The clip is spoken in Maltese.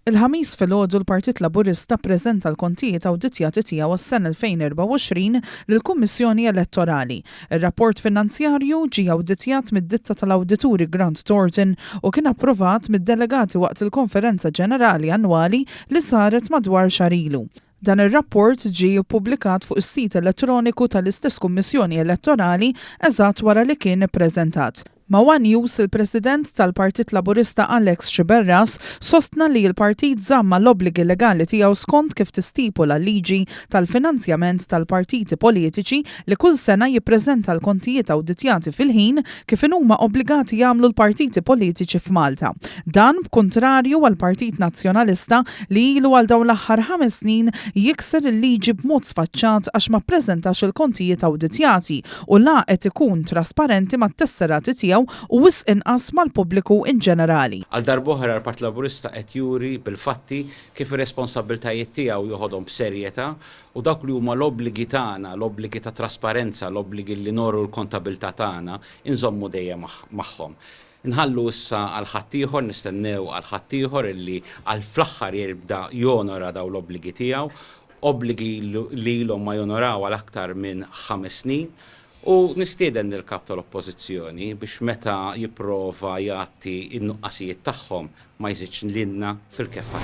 Il-ħamis filgħodu l-Partit Laburista ppreżenta l-kontijiet awditjati tiegħu għas-sena 2024 lill-Kummissjoni Elettorali. Ir-rapport finanzjarju ġie awditjat mid-ditta tal-Awdituri Grant Thornton u kien approvat mid-delegati waqt il-Konferenza Ġenerali Annwali li saret madwar xahar ilu. Dan ir-rapport ġie ppubblikat fuq is-sit elettroniku tal-istess Kummissjoni Elettorali eżatt wara li kien ippreżentat. Ma' One News il-President tal-Partit Laburista Alex Xiberras sostna li l-partit żamma l-obbligi legali tiegħu skont kif tistipula l-liġi tal-finanzjament tal-partiti politiċi li kull sena jippreżenta l-kontijiet awditjati fil-ħin kif huma obbligati jagħmlu l-partiti politiċi f'Malta. Dan b'kuntrarju għall-Partit Nazzjonalista li ilu għal dawn l-aħħar 5 snin jikser il-liġi b'mod sfaċċat għax ma ppreżentax il-kontijiet awditjati u la qed ikun trasparenti mat-tesserati tiegħu u wisq inqas mal-pubbliku in ġenerali. Għal darb'oħra l-Partit Laburista qed juri bil-fatti kif ir-responsabbiltajiet tiegħu joħodhom b'serjetà u dak li huma l-obbligi tagħna, l-obbligi ta' trasparenza, l-obbligi li noru l-kontabilità tagħna inżommu dejjem magħhom. Nħallu issa għal ħaddieħor, nistennew għal ħaddieħor illi għal fl-aħħar jibda jonora daw l-obbligi tiegħu, obbligi li ilhom ma jonoraw għal aktar minn 5 snin. U nistieden il-kap tal-oppożizzjoni biex meta jipprova jagħti n-nuqqasijiet tagħhom ma jżidx lilna fil-keffa.